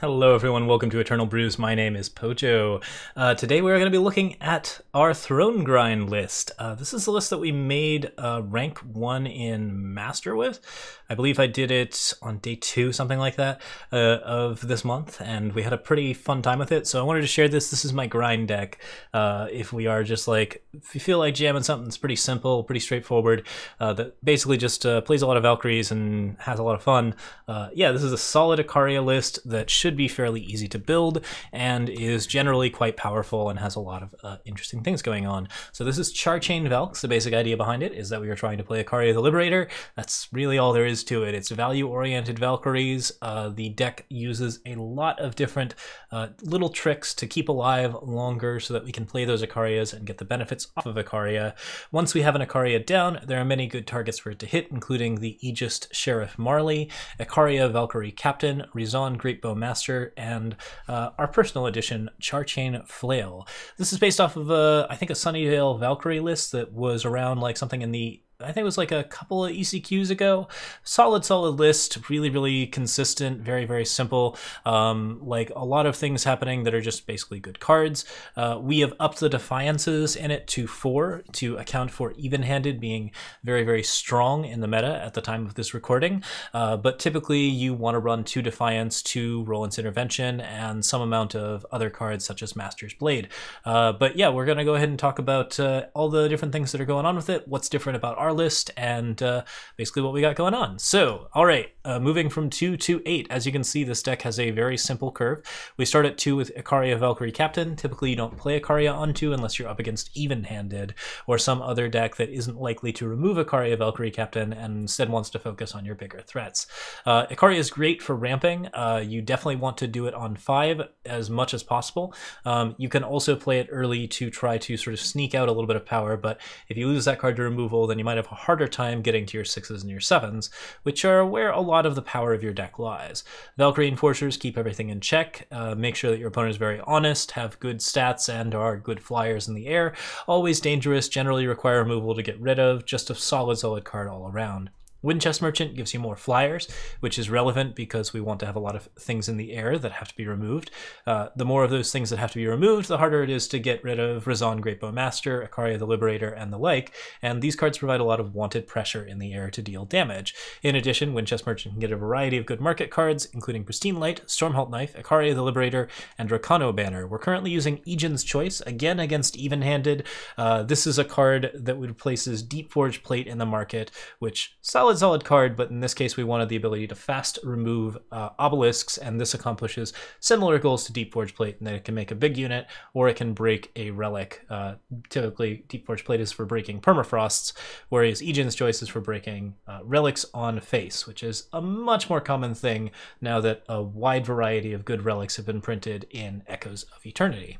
Hello everyone, welcome to Eternal Brews. My name is Pojo. Today we're going to be looking at our Throne Grind list. This is the list that we made rank 1 in Master with. I believe I did it on day 2, something like that, of this month, and we had a pretty fun time with it, so I wanted to share this. This is my grind deck. If you feel like jamming something that's pretty simple, pretty straightforward, that basically just plays a lot of Valkyries and has a lot of fun, yeah, this is a solid Ikaria list that should be fairly easy to build and is generally quite powerful and has a lot of interesting things going on. So this is Charchain Valks. The basic idea behind it is that we are trying to play Ikaria the Liberator. That's really all there is to it. It's value-oriented Valkyries. The deck uses a lot of different little tricks to keep alive longer so that we can play those Ikarias and get the benefits off of Ikaria. Once we have an Ikaria down, there are many good targets for it to hit, including the Aegis Sheriff Marley, Ikaria Valkyrie Captain, Rizan Greatbow Master, and our personal edition, Charchain Flail. This is based off of, I think, a Sunnydale Valkyrie list that was around like something in the I think it was like a couple of ECQs ago. Solid list, really consistent, very simple. Like a lot of things happening that are just basically good cards. We have upped the defiances in it to 4 to account for even-handed being very strong in the meta at the time of this recording. But typically you want to run 2 defiance, 2 Roland's Intervention, and some amount of other cards such as Master's Blade. But yeah, we're going to go ahead and talk about all the different things that are going on with it, what's different about our list, and basically what we got going on. So, all right, moving from 2 to 8. As you can see, this deck has a very simple curve. We start at 2 with Ikaria Valkyrie Captain. Typically, you don't play Ikaria on 2 unless you're up against even-handed or some other deck that isn't likely to remove Ikaria Valkyrie Captain and instead wants to focus on your bigger threats. Ikaria is great for ramping. You definitely want to do it on 5 as much as possible. You can also play it early to try to sort of sneak out a little bit of power, but if you lose that card to removal, then you might have a harder time getting to your 6s and your 7s, which are where a lot of the power of your deck lies. Valkyrie Enforcers keep everything in check, make sure that your opponent is very honest, have good stats, and are good flyers in the air. Always dangerous, generally require removal to get rid of, just a solid card all around. Wind Chest Merchant gives you more flyers, which is relevant because we want to have a lot of things in the air that have to be removed. The more of those things that have to be removed, the harder it is to get rid of Rizan Greatbow Master, Ikaria the Liberator, and the like, and these cards provide a lot of wanted pressure in the air to deal damage. In addition, Wind Chest Merchant can get a variety of good market cards, including Pristine Light, Stormhalt Knife, Ikaria the Liberator, and Dracano Banner. We're currently using Aegon's Choice, again against even-handed. This is a card that replaces Deep Forge Plate in the market, which solid card, but in this case we wanted the ability to fast remove obelisks, and this accomplishes similar goals to Deep Forge Plate, and that it can make a big unit or it can break a relic. Typically Deep Forge Plate is for breaking permafrosts, whereas Aegon's Choice is for breaking relics on face, which is a much more common thing now that a wide variety of good relics have been printed in Echoes of Eternity.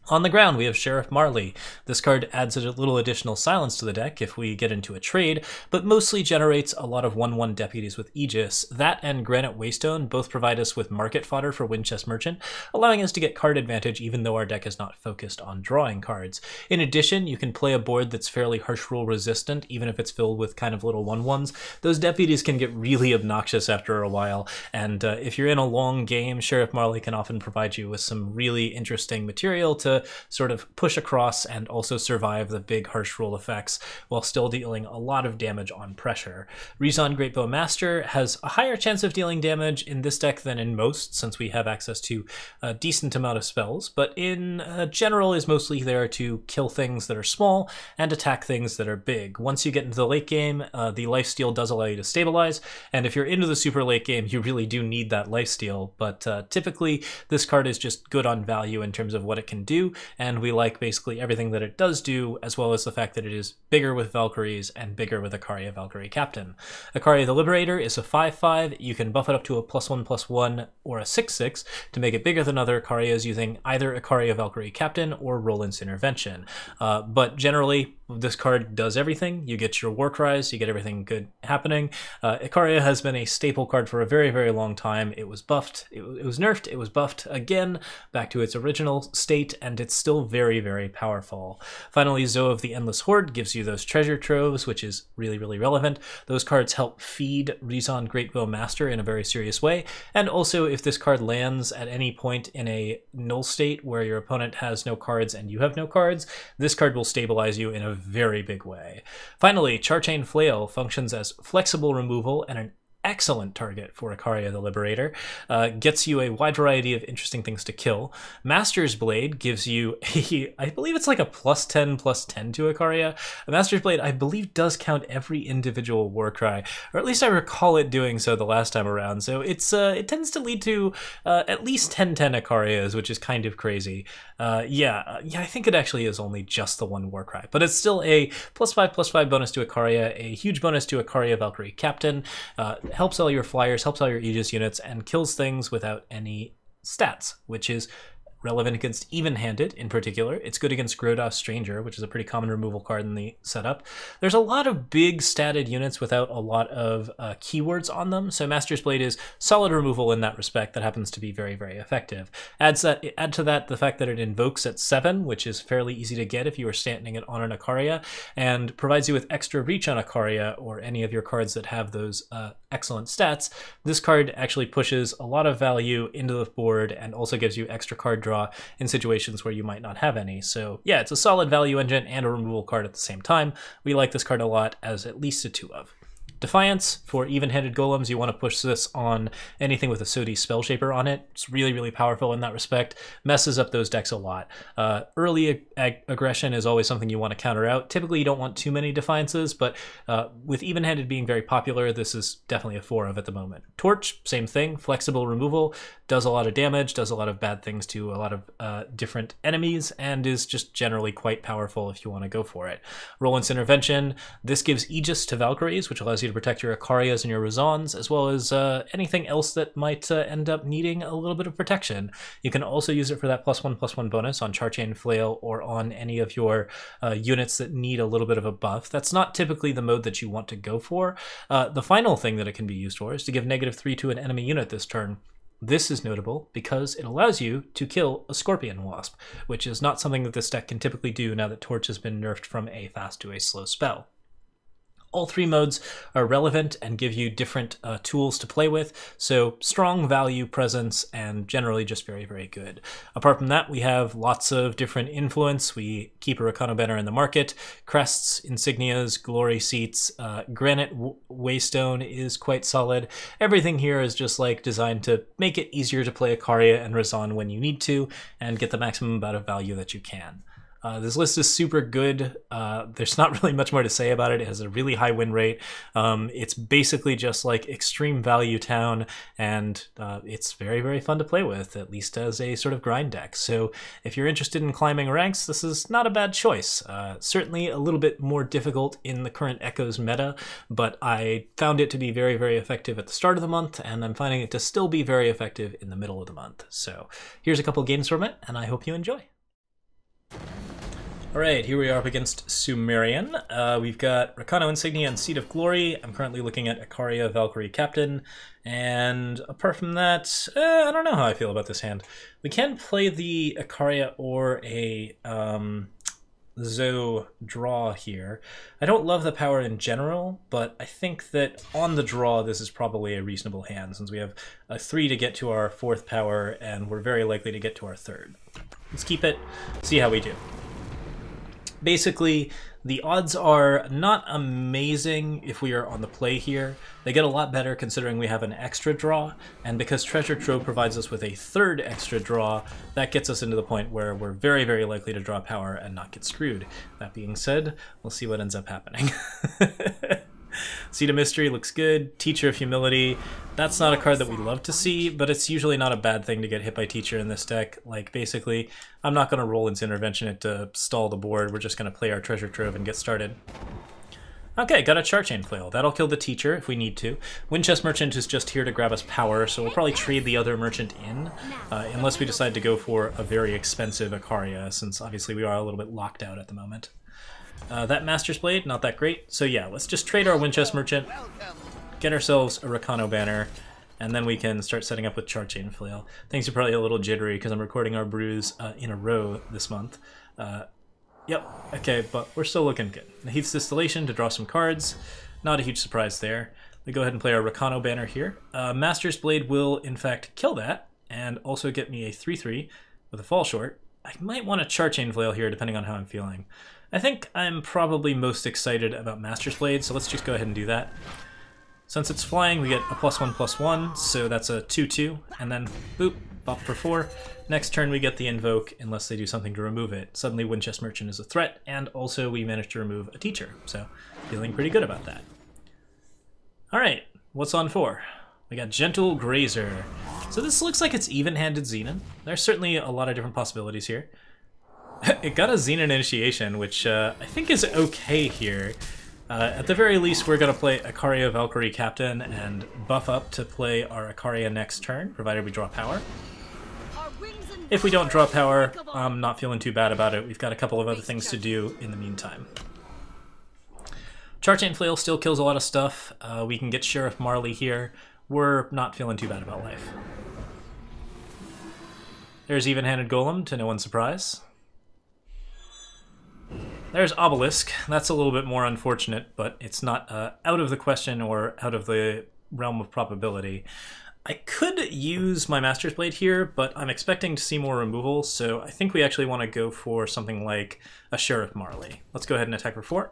On the ground, we have Sheriff Marley. This card adds a little additional silence to the deck if we get into a trade, but mostly generates a lot of 1/1 deputies with Aegis. That and Granite Waystone both provide us with market fodder for Wind Chest Merchant, allowing us to get card advantage even though our deck is not focused on drawing cards. In addition, you can play a board that's fairly harsh rule resistant, even if it's filled with kind of little 1/1s. Those deputies can get really obnoxious after a while, and if you're in a long game, Sheriff Marley can often provide you with some really interesting material to sort of push across and also survive the big harsh rule effects while still dealing a lot of damage on pressure. Rizan Greatbow Master has a higher chance of dealing damage in this deck than in most, since we have access to a decent amount of spells, but in general is mostly there to kill things that are small and attack things that are big. Once you get into the late game, the lifesteal does allow you to stabilize, and if you're into the super late game, you really do need that lifesteal, but typically this card is just good on value in terms of what it can do, and we like basically everything that it does do, as well as the fact that it is bigger with Valkyries and bigger with Ikaria Valkyrie Captain. Ikaria the Liberator is a 5/5. You can buff it up to a +1/+1 or a 6/6 to make it bigger than other Ikarias using either Ikaria Valkyrie Captain or Roland's Intervention. But generally, this card does everything. You get your War Cries, you get everything good happening. Ikaria has been a staple card for a very long time. It was buffed, it was nerfed, it was buffed again back to its original state, and and it's still very, very powerful. Finally, Zoe of the Endless Horde gives you those treasure troves, which is really, really relevant. Those cards help feed Rizan Greatwill Master in a very serious way, and also if this card lands at any point in a null state where your opponent has no cards and you have no cards, this card will stabilize you in a very big way. Finally, Charchain Flail functions as flexible removal and an excellent target for Ikaria the Liberator. Gets you a wide variety of interesting things to kill. Master's Blade gives you I believe it's like a +10/+10 to Ikaria. A Master's Blade, I believe, does count every individual Warcry, or at least I recall it doing so the last time around. So it tends to lead to at least 10/10 Ikarias, which is kind of crazy. Yeah, I think it actually is only just the one Warcry, but it's still a +5/+5 bonus to Ikaria, a huge bonus to Ikaria Valkyrie Captain. Helps all your flyers, helps all your Aegis units, and kills things without any stats, which is relevant against even-handed in particular. It's good against Grodov Stranger, which is a pretty common removal card in the setup. There's a lot of big statted units without a lot of keywords on them, so Master's Blade is solid removal in that respect that happens to be very, very effective. Add to that the fact that it invokes at 7, which is fairly easy to get if you are standing it on an Ikaria, and provides you with extra reach on Ikaria or any of your cards that have those excellent stats. This card actually pushes a lot of value into the board and also gives you extra card draw in situations where you might not have any. So yeah, it's a solid value engine and a removal card at the same time. We like this card a lot as at least a 2 of. Defiance, for even-handed golems, you want to push this on anything with a Sodi Spellshaper on it. It's really, really powerful in that respect. Messes up those decks a lot. Early aggression is always something you want to counter out. Typically, you don't want too many Defiances, but with even-handed being very popular, this is definitely a 4 of at the moment. Torch, same thing. Flexible removal, does a lot of damage, does a lot of bad things to a lot of different enemies, and is just generally quite powerful if you want to go for it. Roland's Intervention, this gives Aegis to Valkyries, which allows you to protect your Ikarias and your Razans, as well as anything else that might end up needing a little bit of protection. You can also use it for that +1/+1 bonus on Charchain Flail or on any of your units that need a little bit of a buff. That's not typically the mode that you want to go for. The final thing that it can be used for is to give -3 to an enemy unit this turn. This is notable because it allows you to kill a Scorpion Wasp, which is not something that this deck can typically do now that Torch has been nerfed from a fast to a slow spell. All 3 modes are relevant and give you different tools to play with, so strong value, presence, and generally just very, very good. Apart from that, we have lots of different influence. We keep a Rakano banner in the market, crests, insignias, glory seats, granite waystone is quite solid. Everything here is just like designed to make it easier to play Ikaria and Razan when you need to, and get the maximum amount of value that you can. This list is super good. There's not really much more to say about it. It has a really high win rate. It's basically just like extreme value town, and it's very, very fun to play with, at least as a sort of grind deck. So if you're interested in climbing ranks, this is not a bad choice. Certainly a little bit more difficult in the current Echoes meta, but I found it to be very, very effective at the start of the month, and I'm finding it to still be very effective in the middle of the month. So here's a couple games from it, and I hope you enjoy. Alright, here we are up against Sumerian. We've got Rakano Insignia and Seat of Glory. I'm currently looking at Ikaria Valkyrie Captain, and apart from that, I don't know how I feel about this hand. We can play the Ikaria or a Zoe draw here. I don't love the power in general, but I think that on the draw this is probably a reasonable hand, since we have a 3 to get to our 4th power, and we're very likely to get to our 3rd. Let's keep it, see how we do. Basically, the odds are not amazing if we are on the play here. They get a lot better considering we have an extra draw, and because Treasure Trove provides us with a 3rd extra draw, that gets us into the point where we're very, very likely to draw power and not get screwed. That being said, we'll see what ends up happening. Seed of Mystery looks good. Teacher of Humility, that's not a card that we love to see, but it's usually not a bad thing to get hit by Teacher in this deck. Like, basically, I'm not going to roll into Intervention to stall the board. We're just going to play our Treasure Trove and get started. Okay, got a Charchain Flail. That'll kill the Teacher if we need to. Windchest Merchant is just here to grab us power, so we'll probably trade the other Merchant in, unless we decide to go for a very expensive Ikaria, since obviously we are a little bit locked out at the moment. That Master's Blade, not that great. So yeah, let's just trade our Windchest Merchant, get ourselves a Rakano banner, and then we can start setting up with Charchain Flail. Things are probably a little jittery because I'm recording our brews in a row this month. Yep, okay, but we're still looking good. Heath's Distillation to draw some cards. Not a huge surprise there. We go ahead and play our Rakano banner here. Master's Blade will, in fact, kill that, and also get me a 3/3 with a fall short. I might want a Charchain Flail here, depending on how I'm feeling. I think I'm probably most excited about Master's Blade, so let's just go ahead and do that. Since it's flying, we get a +1/+1, so that's a 2/2, and then, boop, bop for 4. Next turn we get the Invoke, unless they do something to remove it. Suddenly Winchest Merchant is a threat, and also we managed to remove a Teacher, so feeling pretty good about that. Alright, what's on 4? We got Gentle Grazer. So this looks like it's even-handed Xenon. There's certainly a lot of different possibilities here. It got a Xenon Initiation, which I think is okay here. At the very least, we're going to play Ikaria Valkyrie Captain and buff up to play our Ikaria next turn, provided we draw power. If we don't draw power, I'm not feeling too bad about it. We've got a couple of other things to do in the meantime. Charchain Flail still kills a lot of stuff. We can get Sheriff Marley here. We're not feeling too bad about life. There's Even-Handed Golem, to no one's surprise. There's Obelisk. That's a little bit more unfortunate, but it's not out of the question or out of the realm of probability. I could use my Master's Blade here, but I'm expecting to see more removal, so I think we actually want to go for something like a Sheriff Marley. Let's go ahead and attack for 4.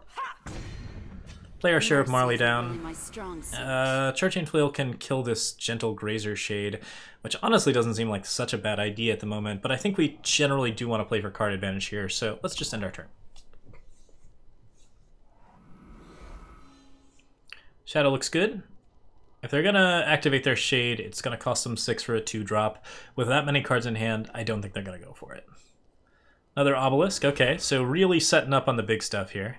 Play our Sheriff Marley down. Charchain Flail can kill this Gentle Grazer Shade, which honestly doesn't seem like such a bad idea at the moment, but I think we generally do want to play for card advantage here, so let's just end our turn. Shadow looks good. If they're going to activate their Shade, it's going to cost them 6 for a 2-drop. With that many cards in hand, I don't think they're going to go for it. Another Obelisk. Okay, so really setting up on the big stuff here.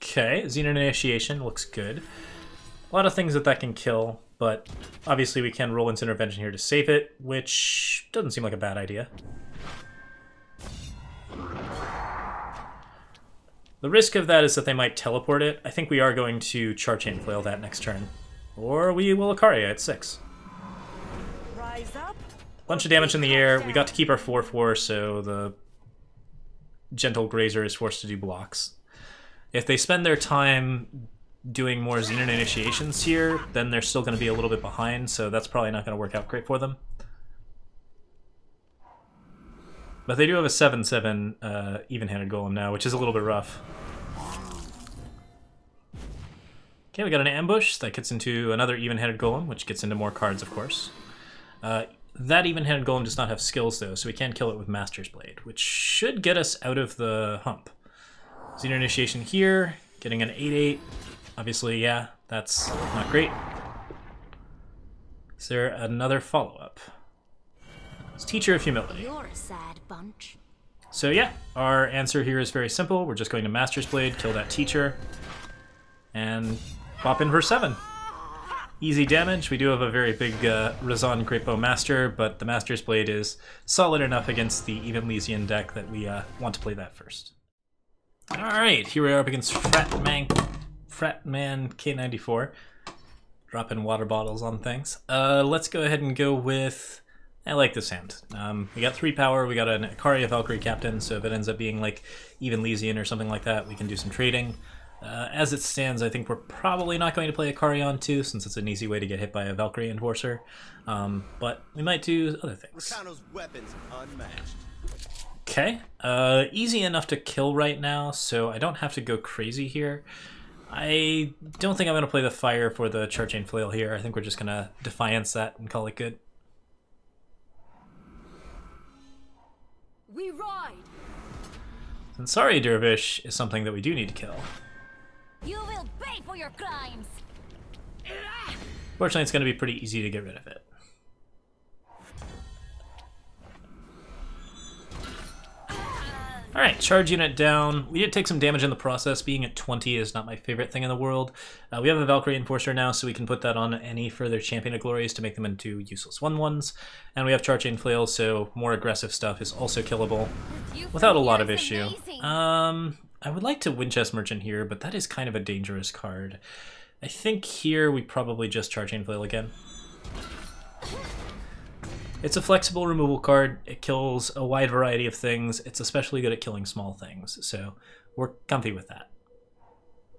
Okay, Xenon Initiation looks good. A lot of things that can kill, but obviously we can roll into Intervention here to save it, which doesn't seem like a bad idea. The risk of that is that they might teleport it. I think we are going to Charchain Flail that next turn. Or we will Ikaria at 6. Bunch of damage in the air. We got to keep our 4/4, so the Gentle Grazer is forced to do blocks. If they spend their time doing more Xenon Initiations here, then they're still going to be a little bit behind, so that's probably not going to work out great for them. But they do have a 7/7 Even-Handed Golem now, which is a little bit rough. Okay, we got an Ambush that gets into another Even-Handed Golem, which gets into more cards, of course. That Even-Handed Golem does not have skills, though, so we can kill it with Master's Blade, which should get us out of the hump. Xenon Initiation here, getting an 8/8. Obviously, yeah, that's not great. Is there another follow-up? It's Teacher of Humility. You're a sad bunch. So yeah, our answer here is very simple. We're just going to Master's Blade, kill that Teacher, and pop in for 7. Easy damage. We do have a very big Razan Greatbow Master, but the Master's Blade is solid enough against the Even Lysian deck that we want to play that first. Alright, here we are up against Fratman K94. Dropping water bottles on things. Let's go ahead and go with... I like this hand. We got 3 power, we got an Ikaria Valkyrie Captain, so if it ends up being like Even Lysian or something like that, we can do some trading. As it stands, I think we're probably not going to play Ikaria on 2, since it's an easy way to get hit by a Valkyrie Enforcer. But we might do other things. Weapons unmatched. Okay, easy enough to kill right now, so I don't have to go crazy here. I don't think I'm going to play the fire for the Charchain Flail here. I think we're just going to Defiance that and call it good. We ride. Ansari Dervish is something that we do need to kill. You will pay for your crimes. Fortunately, it's going to be pretty easy to get rid of it. Alright, charge unit down. We did take some damage in the process. Being at 20 is not my favorite thing in the world. We have a Valkyrie Enforcer now, so we can put that on any further Champion of Glories to make them into useless 1/1s. And we have Charchain Flail, so more aggressive stuff is also killable without a lot of issue. I would like to Winchest Merchant here, but that is kind of a dangerous card. I think here we probably just Charchain Flail again. It's a flexible removal card. It kills a wide variety of things. It's especially good at killing small things, so we're comfy with that.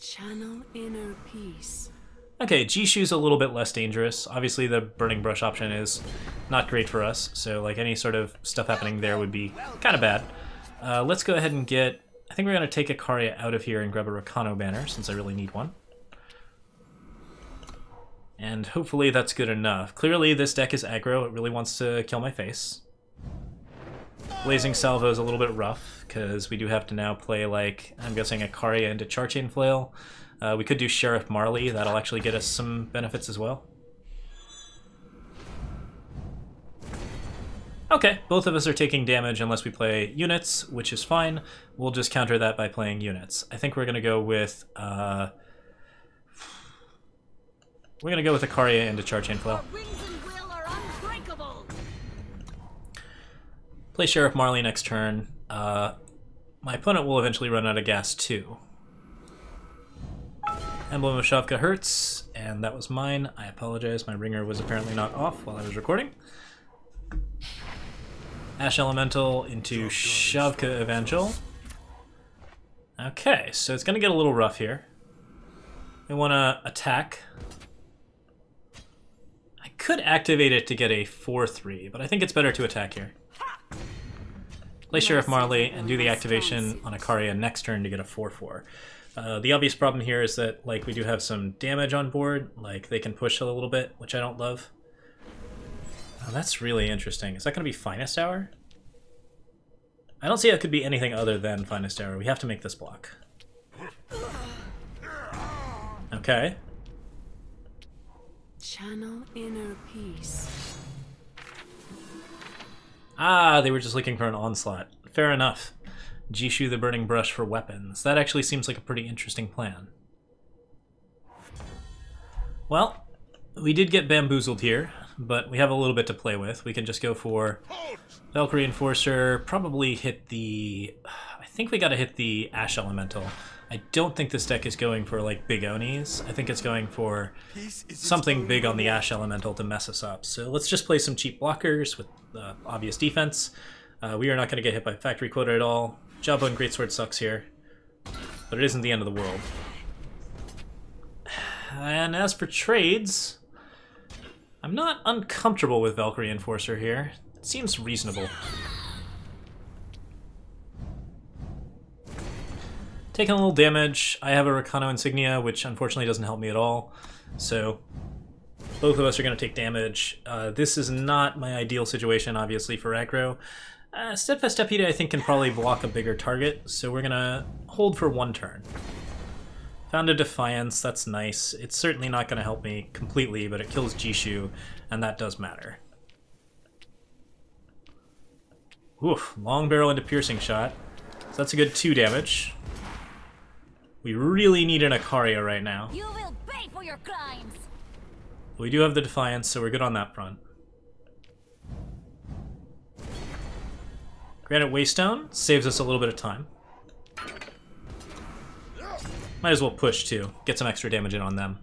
Channel inner peace. Okay, Jishu's a little bit less dangerous. Obviously the Burning Brush option is not great for us, so like any sort of stuff happening there would be kind of bad. Let's go ahead and get... I think we're going to take Ikaria out of here and grab a Rakano banner, since I really need one. And hopefully that's good enough. Clearly this deck is aggro. It really wants to kill my face. Blazing Salvo is a little bit rough, because we do have to now play, like, I'm guessing Ikaria into Charchain Flail. We could do Sheriff Marley. That'll actually get us some benefits as well. Okay, both of us are taking damage unless we play units, which is fine. We'll just counter that by playing units. I think we're going to go with... we're going to go with Ikaria into Charchain Flail. Play Sheriff Marley next turn. My opponent will eventually run out of gas too. Emblem of Shavka hurts, and that was mine. I apologize, my ringer was apparently not off while I was recording. Ash Elemental into Shavka Evangel. Okay, so it's going to get a little rough here. We want to attack. I could activate it to get a 4-3, but I think it's better to attack here. Play Sheriff Marley and do the activation on Ikaria next turn to get a 4-4. The obvious problem here is that, like, we do have some damage on board. Like, they can push a little bit, which I don't love. Oh, that's really interesting. Is that going to be Finest Hour? I don't see how it could be anything other than Finest Hour. We have to make this block. Okay. Channel inner peace. Ah, they were just looking for an onslaught. Fair enough. Jishu the Burning Brush for weapons. That actually seems like a pretty interesting plan. Well, we did get bamboozled here, but we have a little bit to play with. We can just go for Valkyrie Enforcer, probably hit the... I think we gotta hit the Ash Elemental. I don't think this deck is going for, like, big Onis. I think it's going for something big on the Ash Elemental to mess us up. So let's just play some cheap blockers with obvious defense. We are not going to get hit by Factory Quota at all. Jabba and Greatsword sucks here, but it isn't the end of the world. And as for trades, I'm not uncomfortable with Valkyrie Enforcer here. It seems reasonable. Taking a little damage. I have a Rakano Insignia, which unfortunately doesn't help me at all. So both of us are going to take damage. This is not my ideal situation, obviously, for aggro. Steadfast Deputy, I think, can probably block a bigger target, so we're going to hold for one turn. Found a Defiance, that's nice. It's certainly not going to help me completely, but it kills Jishu, and that does matter. Oof, long barrel into Piercing Shot. So that's a good 2 damage. We really need an Ikaria right now. You will pay for your crimes. We do have the Defiance, so we're good on that front. Granite Waystone saves us a little bit of time. Might as well push, too. Get some extra damage in on them.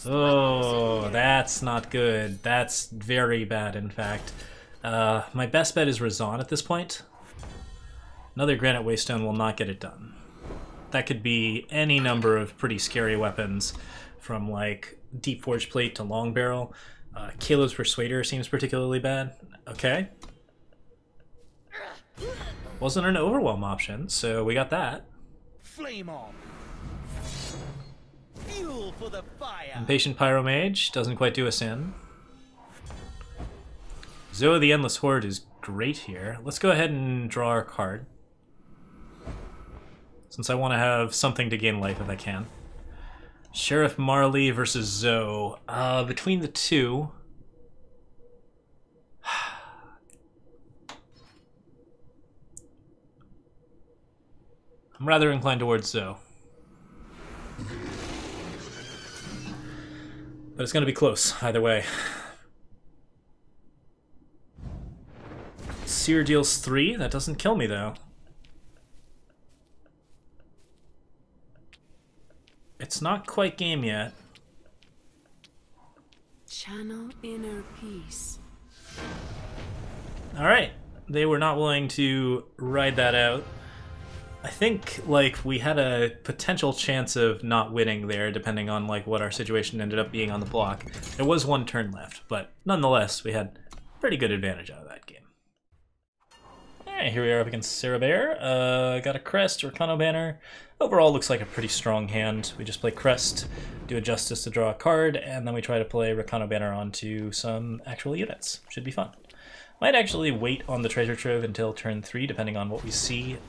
Oh, that's not good. That's very bad, in fact. My best bet is Razan at this point. Another Granite Waystone will not get it done. That could be any number of pretty scary weapons, from, like, Deep Forge Plate to Long Barrel. Caleb's Persuader seems particularly bad. Okay. Wasn't an Overwhelm option, so we got that. Flame on. Fuel for the fire. Impatient Pyromage doesn't quite do us in. Zoa the Endless Horde is great here. Let's go ahead and draw our card, since I want to have something to gain life if I can. Sheriff Marley versus Zoe. Between the two... I'm rather inclined towards Zoe. But it's going to be close, either way. Seer deals 3. That doesn't kill me, though. it's not quite game yet. Channel inner peace. Alright, they were not willing to ride that out. I think, like, we had a potential chance of not winning there, depending on, like, what our situation ended up being on the block. There was one turn left, but nonetheless, we had pretty good advantage out of that game. Alright, here we are up against Sarah Bear. Got a Crest, Rakano Banner. Overall, looks like a pretty strong hand. We just play Crest, do a Justice to draw a card, and then we try to play Rakano Banner onto some actual units. Should be fun. Might actually wait on the Treasure Trove until turn 3, depending on what we see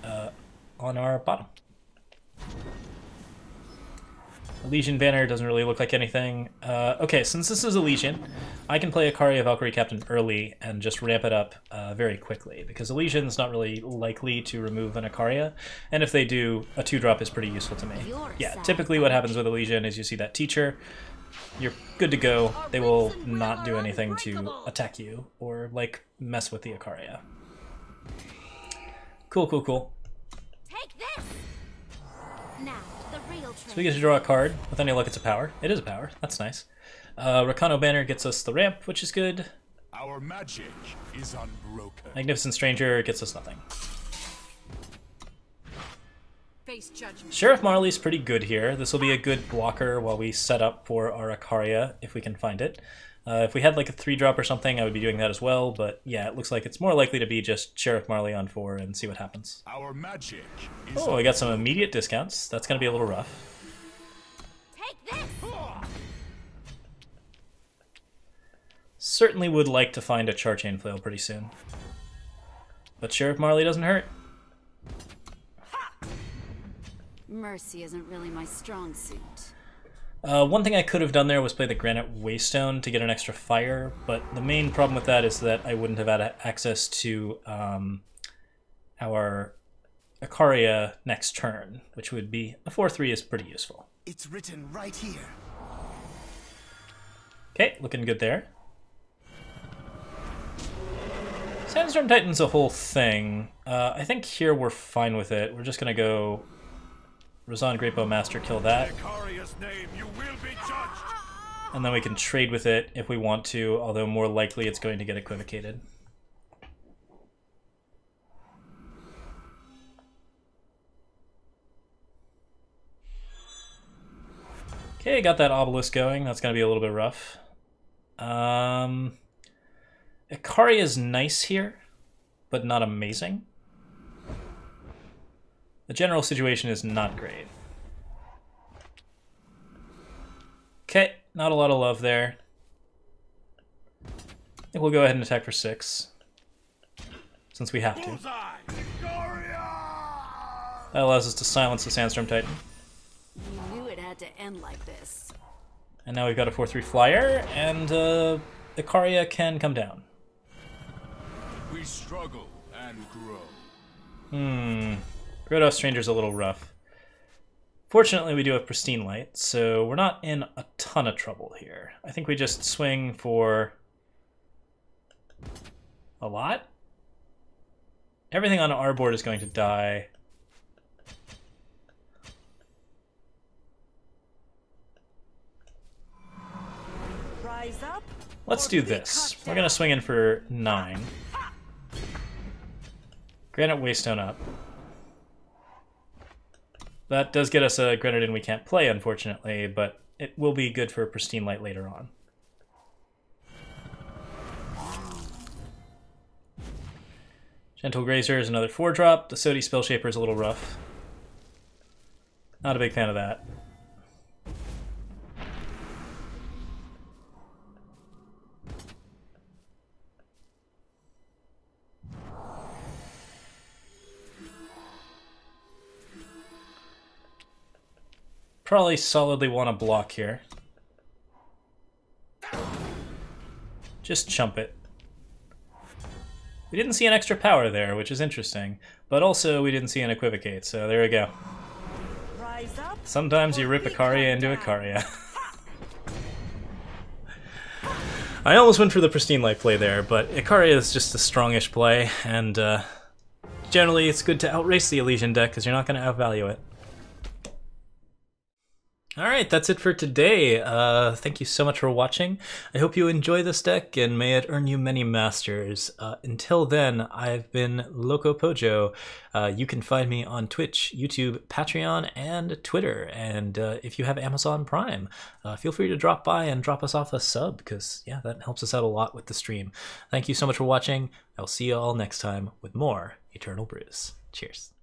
on our bottom. Legion Banner doesn't really look like anything. Okay, since this is a Legion, I can play Ikaria Valkyrie Captain early and just ramp it up very quickly, because a Legion's not really likely to remove an Ikaria, and if they do, a 2-drop is pretty useful to me. Yeah, typically what happens with a Legion is you see that Teacher, you're good to go, they will not do anything to attack you or, like, mess with the Ikaria. Cool, cool, cool. Take this. Now, the real So we get to draw a card. With any luck, it's a power. It is a power. That's nice. Rakano Banner gets us the ramp, which is good. Our magic is unbroken. Magnificent Stranger gets us nothing. Face judgment. Sheriff Marley's pretty good here. This will be a good blocker while we set up for our Ikaria, if we can find it. If we had like a 3-drop or something, I would be doing that as well, but yeah, it looks like it's more likely to be just Sheriff Marley on 4 and see what happens. Our magic is Oh, I got some immediate discounts. That's going to be a little rough. Take this. Certainly would like to find a Charchain Flail pretty soon. But Sheriff Marley doesn't hurt. Mercy isn't really my strong suit. One thing I could have done there was play the Granite Waystone to get an extra fire, but the main problem with that is that I wouldn't have had access to our Ikaria next turn, which would be a 4-3 is pretty useful. It's written right here. Okay, looking good there. Sandstorm Titan's a whole thing. I think here we're fine with it. We're just going to go Razan Greatbow Master, kill that. Ikaria's name, you will be judged. And then we can trade with it if we want to, although more likely it's going to get equivocated. Okay, got that obelisk going. That's going to be a little bit rough. Ikaria is nice here, but not amazing. The general situation is not great. Okay, not a lot of love there. I think we'll go ahead and attack for 6, since we have to. Bullseye! Ikaria! That allows us to silence the Sandstorm Titan. You knew it had to end like this. And now we've got a 4-3 flyer, and Ikaria can come down. We struggle and grow. Roadhouse Stranger's a little rough. Fortunately, we do have Pristine Light, so we're not in a ton of trouble here. I think we just swing for a lot. Everything on our board is going to die. Rise up. Let's do this. We're going to swing in for 9. Granite Waystone up. That does get us a Grenadin we can't play, unfortunately, but it will be good for Pristine Light later on. Gentle Grazer is another 4-drop. The Sodi Spellshaper is a little rough. Not a big fan of that. Probably solidly want to block here. Just chump it. We didn't see an extra power there, which is interesting, but also we didn't see an equivocate, so there we go. Rise up. Sometimes you rip Ikaria into Ikaria. I almost went for the Pristine Light play there, but Ikaria is just a strongish play, and generally it's good to outrace the Elysian deck because you're not going to outvalue it. All right, that's it for today. Thank you so much for watching. I hope you enjoy this deck, and may it earn you many masters. Until then, I've been Loco Pojo. You can find me on Twitch, YouTube, Patreon, and Twitter. And if you have Amazon Prime, feel free to drop by and drop us off a sub, because yeah, that helps us out a lot with the stream. Thank you so much for watching. I'll see you all next time with more Eternal Brews. Cheers.